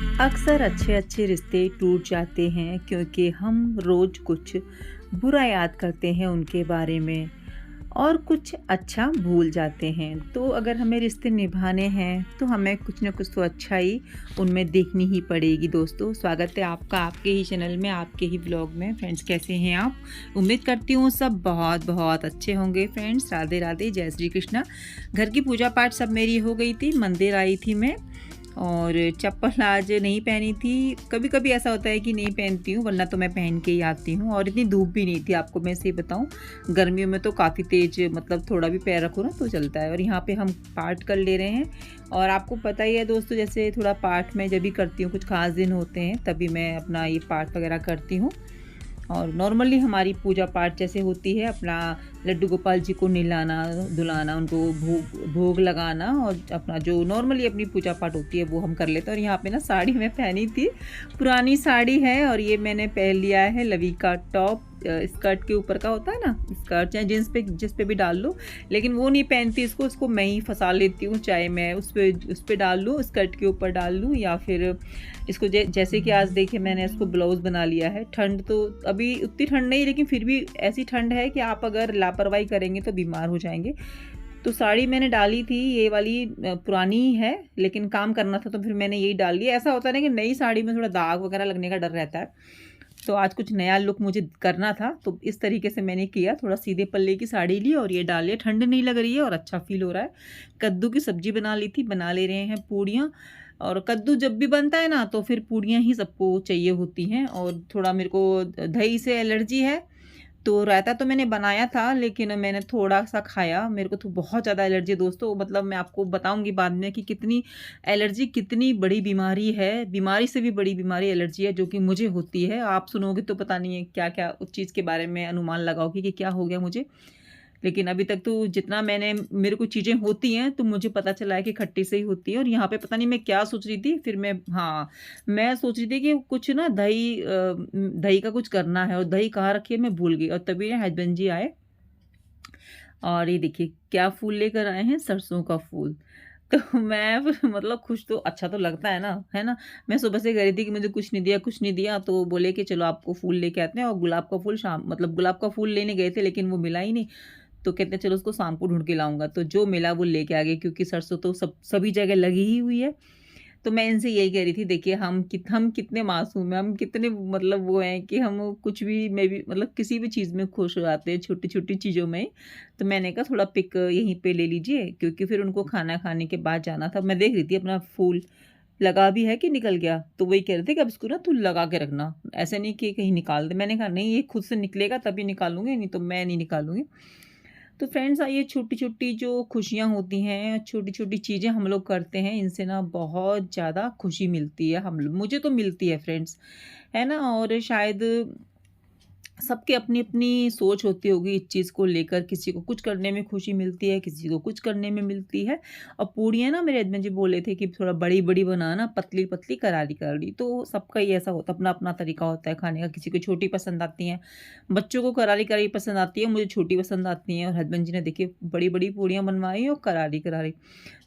अक्सर अच्छे अच्छे रिश्ते टूट जाते हैं क्योंकि हम रोज़ कुछ बुरा याद करते हैं उनके बारे में और कुछ अच्छा भूल जाते हैं। तो अगर हमें रिश्ते निभाने हैं तो हमें कुछ ना कुछ तो अच्छाई उनमें देखनी ही पड़ेगी। दोस्तों, स्वागत है आपका आपके ही चैनल में, आपके ही ब्लॉग में। फ्रेंड्स, कैसे हैं आप? उम्मीद करती हूँ सब बहुत बहुत अच्छे होंगे। फ्रेंड्स, राधे राधे, जय श्री कृष्णा। घर की पूजा पाठ सब मेरी हो गई थी, मंदिर आई थी मैं, और चप्पल आज नहीं पहनी थी। कभी कभी ऐसा होता है कि नहीं पहनती हूँ, वरना तो मैं पहन के ही आती हूँ। और इतनी धूप भी नहीं थी, आपको मैं सही बताऊँ। गर्मियों में तो काफ़ी तेज़, मतलब थोड़ा भी पैर रखो ना तो चलता है। और यहाँ पे हम पाठ कर ले रहे हैं। और आपको पता ही है दोस्तों, जैसे थोड़ा पाठ में जब भी करती हूँ, कुछ खास दिन होते हैं तभी मैं अपना ये पाठ वगैरह करती हूँ। और नॉर्मली हमारी पूजा पाठ जैसे होती है, अपना लड्डू गोपाल जी को नहलाना धुलाना, उनको भोग भोग लगाना, और अपना जो नॉर्मली अपनी पूजा पाठ होती है वो हम कर लेते हैं। और यहाँ पे ना साड़ी मैं पहनी थी, पुरानी साड़ी है, और ये मैंने पहन लिया है लवी का टॉप। स्कर्ट के ऊपर का होता है ना, स्कर्ट चाहे जींस पे जिस पे भी डाल लो, लेकिन वो नहीं पहनती इसको मैं ही फंसा लेती हूँ। चाहे मैं उस पर डाल लूँ, स्कर्ट के ऊपर डाल लूँ, या फिर इसको जैसे कि आज देखिए मैंने इसको ब्लाउज़ बना लिया है। ठंड तो अभी उतनी ठंड नहीं, लेकिन फिर भी ऐसी ठंड है कि आप अगर लापरवाही करेंगे तो बीमार हो जाएंगे। तो साड़ी मैंने डाली थी, ये वाली पुरानी ही है, लेकिन काम करना था तो फिर मैंने यही डाल लिया। ऐसा होता है ना कि नई साड़ी में थोड़ा दाग वगैरह लगने का डर रहता है, तो आज कुछ नया लुक मुझे करना था, तो इस तरीके से मैंने किया। थोड़ा सीधे पल्ले की साड़ी ली और ये डाल लिया। ठंड नहीं लग रही है और अच्छा फील हो रहा है। कद्दू की सब्जी बना ली थी, बना ले रहे हैं पूड़ियाँ। और कद्दू जब भी बनता है ना तो फिर पूड़ियाँ ही सबको चाहिए होती हैं। और थोड़ा मेरे को दही से एलर्जी है, तो रायता तो मैंने बनाया था, लेकिन मैंने थोड़ा-सा खाया। मेरे को तो बहुत ज़्यादा एलर्जी है दोस्तों, मतलब मैं आपको बताऊँगी बाद में कि कितनी एलर्जी कितनी बड़ी बीमारी है। बीमारी से भी बड़ी बीमारी एलर्जी है, जो कि मुझे होती है। आप सुनोगे तो पता नहीं है क्या-क्या उस चीज़ के बारे में अनुमान लगाओगे कि क्या हो गया मुझे। लेकिन अभी तक तो जितना मेरे को चीज़ें होती हैं, तो मुझे पता चला है कि खट्टी से ही होती है। और यहाँ पे पता नहीं मैं क्या सोच रही थी, फिर मैं सोच रही थी कि कुछ ना दही का कुछ करना है, और दही कहाँ रखी है मैं भूल गई। और तभी ना हस्बैंड जी आए, और ये देखिए क्या फूल लेकर आए हैं, सरसों का फूल। तो मैं फिर मतलब खुश तो अच्छा तो लगता है ना? मैं सुबह से कह रही थी कि मुझे कुछ नहीं दिया, तो बोले कि चलो आपको फूल लेके आते हैं। और गुलाब का फूल गुलाब का फूल लेने गए थे, लेकिन वो मिला ही नहीं। तो कहते हैं चलो उसको शाम को ढूँढ के लाऊँगा, तो जो मिला वो लेके आ गए, क्योंकि सरसों तो सभी जगह लगी ही हुई है। तो मैं इनसे यही कह रही थी, देखिए हम कितने मासूम हैं, हम कितने मतलब वो हैं कि हम कुछ भी में भी मतलब किसी भी चीज़ में खुश हो जाते हैं, छोटी-छोटी चीज़ों में। तो मैंने कहा थोड़ा पिक यहीं पे ले लीजिए, क्योंकि फिर उनको खाना खाने के बाद जाना था। मैं देख रही थी अपना फूल लगा भी है कि निकल गया, तो वही कह रहे थे कि अब इसको ना तू लगा के रखना, ऐसे नहीं कि कहीं निकाल दे। मैंने कहा नहीं, ये खुद से निकलेगा तभी निकालूँगी, नहीं तो मैं नहीं निकालूँगी। तो फ्रेंड्स, ये छोटी-छोटी जो खुशियाँ होती हैं, छोटी-छोटी चीज़ें हम लोग करते हैं, इनसे ना बहुत ज़्यादा खुशी मिलती है। हम मुझे तो मिलती है फ्रेंड्स, है ना? और शायद सबकी अपनी-अपनी सोच होती होगी इस चीज़ को लेकर। किसी को कुछ करने में खुशी मिलती है, किसी को कुछ करने में मिलती है। और पूड़ियाँ ना मेरे हस्बैंड जी बोले थे कि थोड़ा बड़ी-बड़ी बनाना, पतली-पतली, करारी-करारी। तो सबका ही ऐसा होता है, अपना-अपना तरीका होता है खाने का। किसी को छोटी पसंद आती हैं, बच्चों को करारी-करारी पसंद आती है, मुझे छोटी पसंद आती हैं। और हस्बैंड जी ने देखिए बड़ी-बड़ी पूड़ियाँ बनवाई और करारी-करारी।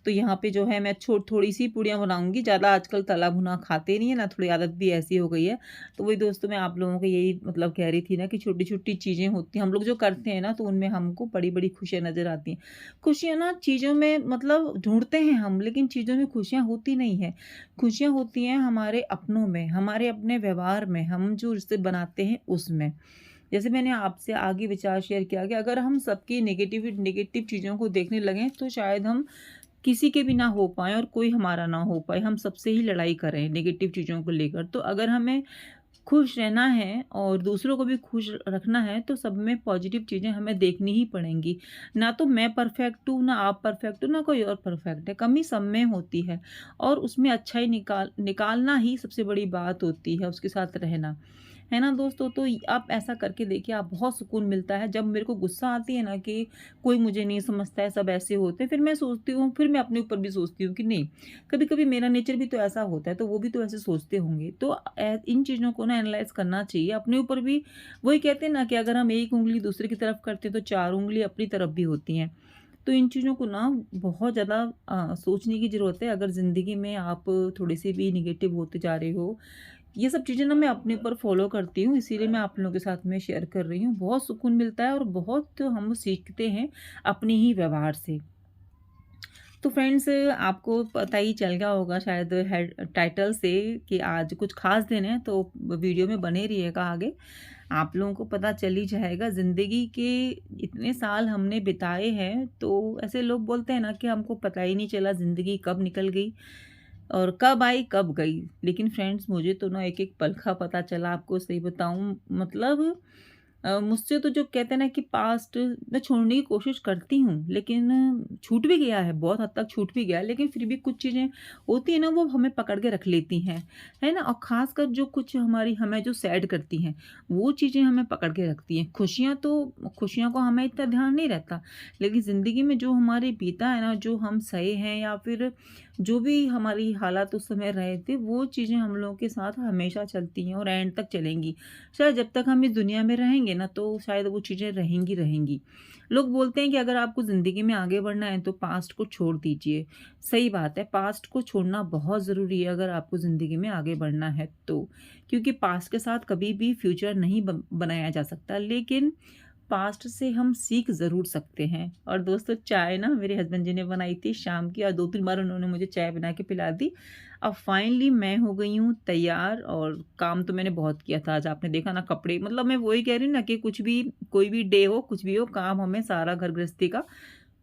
तो यहाँ पे जो है मैं थोड़ी-सी पूड़ियाँ बनाऊँगी, ज़्यादा आजकल तला भुना खाते नहीं है ना, थोड़ी आदत भी ऐसी हो गई है। तो वही दोस्तों, मैं आप लोगों को यही मतलब कह रही थी ना कि छोटी-छोटी चीज़ें होती हैं, हम लोग जो करते हैं ना, तो उनमें हमको बड़ी-बड़ी खुशियाँ नज़र आती हैं। खुशियाँ ना चीज़ों में मतलब ढूँढते हैं हम, लेकिन चीज़ों में खुशियाँ होती नहीं हैं। खुशियाँ होती हैं हमारे अपनों में, हमारे अपने व्यवहार में, हम जो रिश्ते बनाते हैं उसमें। जैसे मैंने आपसे आगे विचार शेयर किया कि अगर हम सबकी नेगेटिव चीज़ों को देखने लगें, तो शायद हम किसी के भी ना हो पाएँ और कोई हमारा ना हो पाए, हम सबसे ही लड़ाई करें नेगेटिव चीज़ों को लेकर। तो अगर हमें खुश रहना है और दूसरों को भी खुश रखना है, तो सब में पॉजिटिव चीज़ें हमें देखनी ही पड़ेंगी। ना तो मैं परफेक्ट हूँ, ना आप परफेक्ट हो, ना कोई और परफेक्ट है। कमी सब में होती है, और उसमें अच्छाई निकालना ही सबसे बड़ी बात होती है, उसके साथ रहना। है ना दोस्तों? तो आप ऐसा करके देखिए, आप बहुत सुकून मिलता है। जब मेरे को गुस्सा आती है ना कि कोई मुझे नहीं समझता है, सब ऐसे होते हैं, फिर मैं सोचती हूँ, फिर मैं अपने ऊपर भी सोचती हूँ कि नहीं, कभी-कभी मेरा नेचर भी तो ऐसा होता है, तो वो भी तो ऐसे सोचते होंगे। तो इन चीज़ों को ना एनालाइज़ करना चाहिए अपने ऊपर भी। वही कहते हैं ना कि अगर हम एक उँगली दूसरे की तरफ करते हैं, तो 4 उँगली अपनी तरफ भी होती हैं। तो इन चीज़ों को ना बहुत ज़्यादा सोचने की ज़रूरत है। अगर ज़िंदगी में आप थोड़ी-सी भी नेगेटिव होते जा रहे हो, ये सब चीज़ें ना मैं अपने ऊपर फ़ॉलो करती हूँ, इसीलिए मैं आप लोगों के साथ में शेयर कर रही हूँ। बहुत सुकून मिलता है और बहुत हम सीखते हैं अपने ही व्यवहार से। तो फ्रेंड्स, आपको पता ही चल गया होगा शायद हेड टाइटल से कि आज कुछ ख़ास दिन है, तो वीडियो में बने रहिएगा आगे। आप लोगों को पता चल ही जाएगा। ज़िंदगी के इतने साल हमने बिताए हैं, तो ऐसे लोग बोलते हैं ना कि हमको पता ही नहीं चला ज़िंदगी कब निकल गई और कब आई कब गई। लेकिन फ्रेंड्स, मुझे तो ना एक-एक पल का पता चला, आपको सही बताऊँ। मतलब मुझसे तो जो कहते हैं ना कि पास्ट मैं छोड़ने की कोशिश करती हूँ, लेकिन छूट भी गया है, बहुत हद तक छूट भी गया है, लेकिन फिर भी कुछ चीज़ें होती हैं ना, वो हमें पकड़ के रख लेती हैं, है ना? और ख़ासकर जो कुछ हमारी हमें जो सैड करती हैं, वो चीज़ें हमें पकड़ के रखती हैं। खुशियाँ को हमें इतना ध्यान नहीं रहता, लेकिन ज़िंदगी में जो हमारे बीता है ना, जो हम सहे हैं या फिर जो भी हमारी हालात उस समय रहे थे, वो चीज़ें हम लोगों के साथ हमेशा चलती हैं और एंड तक चलेंगी। शायद जब तक हम इस दुनिया में रहेंगे ना, तो शायद वो चीज़ें रहेंगी रहेंगी। लोग बोलते हैं कि अगर आपको ज़िंदगी में आगे बढ़ना है तो पास्ट को छोड़ दीजिए। सही बात है, पास्ट को छोड़ना बहुत ज़रूरी है अगर आपको ज़िंदगी में आगे बढ़ना है तो। क्योंकि पास्ट के साथ कभी भी फ्यूचर नहीं बनाया जा सकता, लेकिन पास्ट से हम सीख ज़रूर सकते हैं। और दोस्तों, चाय ना मेरे हस्बैंड जी ने बनाई थी शाम की, और 2-3 बार उन्होंने मुझे चाय बना के पिला दी। अब फाइनली मैं हो गई हूँ तैयार, और काम तो मैंने बहुत किया था आज, आपने देखा ना कपड़े, मतलब मैं वही कह रही हूँ ना कि कुछ भी कोई भी डे हो, कुछ भी हो, काम हमें सारा घर गृहस्थी का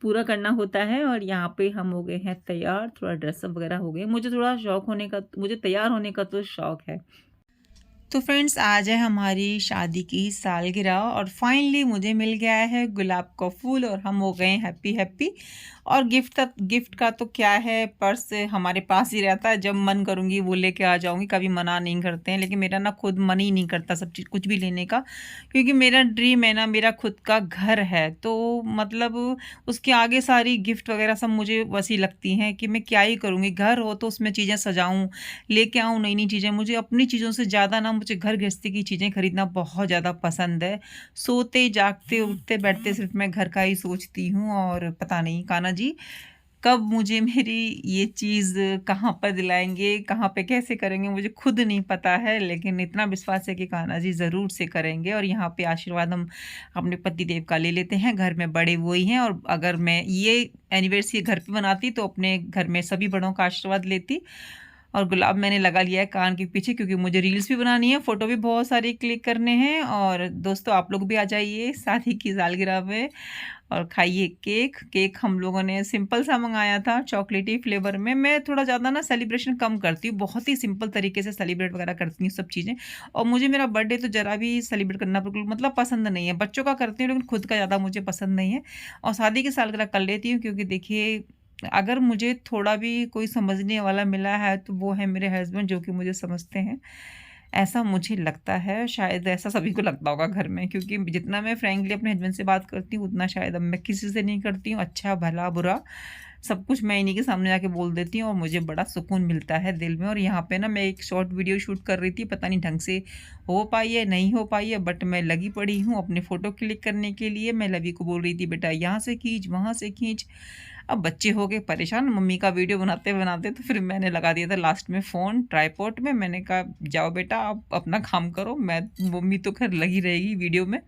पूरा करना होता है। और यहाँ पे हम हो गए हैं तैयार, थोड़ा ड्रेसअप वगैरह हो गए। मुझे तैयार होने का तो शौक है। तो फ्रेंड्स, आज है हमारी शादी की सालगिरह और फाइनली मुझे मिल गया है गुलाब का फूल, और हम हो गए हैप्पी हैप्पी। और गिफ्ट का तो क्या है, पर्स हमारे पास ही रहता है, जब मन करूँगी वो लेके आ जाऊँगी, कभी मना नहीं करते हैं। लेकिन मेरा ना खुद मन ही नहीं करता सब चीज़ कुछ भी लेने का, क्योंकि मेरा ड्रीम है ना, मेरा खुद का घर है। तो मतलब उसके आगे सारी गिफ्ट वगैरह सब मुझे वैसी लगती हैं कि मैं क्या ही करूँगी। घर हो तो उसमें चीज़ें सजाऊँ, लेके आऊँ नई-नई चीज़ें। मुझे अपनी चीज़ों से ज़्यादा ना मुझे घर गृहस्थी की चीज़ें खरीदना बहुत ज़्यादा पसंद है। सोते, जागते, उठते, बैठते सिर्फ़ मैं घर का ही सोचती हूँ। और पता नहीं कान्हा जी कब मुझे मेरी ये चीज़ कहाँ पर दिलाएँगे, कहाँ पे कैसे करेंगे, मुझे खुद नहीं पता है। लेकिन इतना विश्वास है कि कान्हा जी ज़रूर से करेंगे। और यहाँ पे आशीर्वाद हम अपने पति देव का ले लेते हैं, घर में बड़े वो ही हैं। और अगर मैं ये एनिवर्सरी घर पे मनाती तो अपने घर में सभी बड़ों का आशीर्वाद लेती। और गुलाब मैंने लगा लिया है कान के पीछे, क्योंकि मुझे रील्स भी बनानी है, फ़ोटो भी बहुत सारे क्लिक करने हैं। और दोस्तों, आप लोग भी आ जाइए शादी की सालगिरह में और खाइए केक। केक हम लोगों ने सिंपल सा मँगाया था, चॉकलेटी फ्लेवर में। मैं थोड़ा ज़्यादा ना सेलिब्रेशन कम करती हूँ, बहुत ही सिंपल तरीके से सेलिब्रेट वगैरह करती हूँ सब चीज़ें। और मुझे मेरा बर्थडे तो ज़रा भी सेलिब्रेट करना बिल्कुल मतलब पसंद नहीं है। बच्चों का करती हूँ, लेकिन खुद का ज़्यादा मुझे पसंद नहीं है। और शादी की सालगिरह कर लेती हूँ, क्योंकि देखिए, अगर मुझे थोड़ा भी कोई समझने वाला मिला है तो वो है मेरे हस्बैंड, जो कि मुझे समझते हैं। ऐसा मुझे लगता है, शायद ऐसा सभी को लगता होगा घर में, क्योंकि जितना मैं फ्रैंकली अपने हस्बैंड से बात करती हूँ, उतना शायद अब मैं किसी से नहीं करती हूँ। अच्छा, भला, बुरा सब कुछ मैं इन्हीं के सामने जाके बोल देती हूँ, और मुझे बड़ा सुकून मिलता है दिल में। और यहाँ पे ना मैं एक शॉर्ट वीडियो शूट कर रही थी, पता नहीं ढंग से हो पाई है नहीं हो पाई है, बट मैं लगी पड़ी हूँ अपने फ़ोटो क्लिक करने के लिए। मैं लवी को बोल रही थी, बेटा यहाँ से खींच, वहाँ से खींच। अब बच्चे हो गए परेशान मम्मी का वीडियो बनाते-बनाते, तो फिर मैंने लगा दिया था लास्ट में फ़ोन ट्राइपॉड में। मैंने कहा, जाओ बेटा आप अपना काम करो, मैं मम्मी तो खैर लगी रहेगी वीडियो में।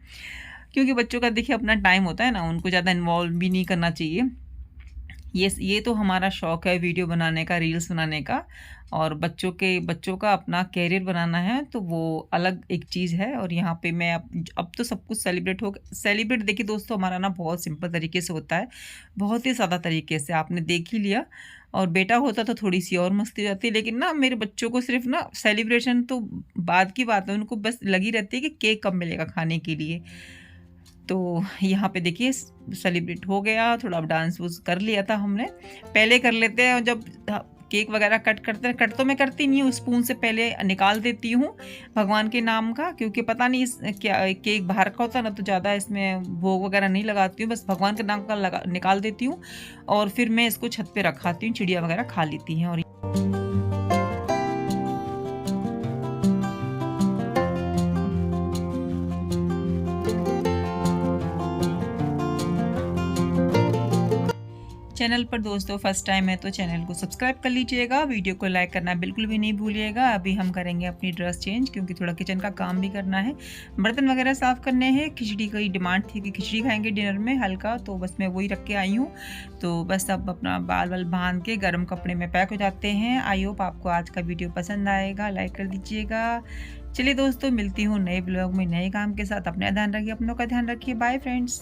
क्योंकि बच्चों का देखिए अपना टाइम होता है ना, उनको ज़्यादा इन्वॉल्व भी नहीं करना चाहिए। ये तो हमारा शौक है वीडियो बनाने का, रील्स बनाने का। और बच्चों का अपना करियर बनाना है, तो वो अलग एक चीज़ है। और यहाँ पे मैं अब तो सब कुछ सेलिब्रेट देखिए दोस्तों, हमारा ना बहुत सिंपल तरीके से होता है, बहुत ही सादा तरीके से, आपने देख ही लिया। और बेटा होता तो थोड़ी-सी और मस्ती हो जाती, लेकिन ना मेरे बच्चों को सिर्फ़ ना सेलिब्रेशन तो बाद की बात है, उनको बस लगी रहती है कि केक कब मिलेगा खाने के लिए। तो यहाँ पे देखिए सेलिब्रेट हो गया, थोड़ा डांस-वूस कर लिया था हमने। पहले कर लेते हैं जब केक वगैरह कट करते हैं, कट तो मैं करती नहीं हूँ, स्पून से पहले निकाल देती हूँ भगवान के नाम का, क्योंकि पता नहीं क्या केक बाहर का होता है ना, तो ज़्यादा इसमें भोग वगैरह नहीं लगाती हूँ, बस भगवान के नाम का निकाल देती हूँ। और फिर मैं इसको छत पे रखाती हूँ, चिड़िया वगैरह खा लेती हैं। और चैनल पर दोस्तों फर्स्ट टाइम है तो चैनल को सब्सक्राइब कर लीजिएगा, वीडियो को लाइक करना बिल्कुल भी नहीं भूलिएगा। अभी हम करेंगे अपनी ड्रेस चेंज क्योंकि थोड़ा किचन का काम भी करना है, बर्तन वगैरह साफ़ करने हैं। खिचड़ी की डिमांड थी कि खिचड़ी खाएंगे डिनर में हल्का, तो बस मैं वही रख के आई हूँ। तो बस अब अपना बाल वाल बांध के गर्म कपड़े में पैक हो जाते हैं। आई होप आपको आज का वीडियो पसंद आएगा, लाइक कर दीजिएगा। चलिए दोस्तों, मिलती हूँ नए ब्लॉग में नए काम के साथ। अपना ध्यान रखिए, अपनों का ध्यान रखिए। Bye friends.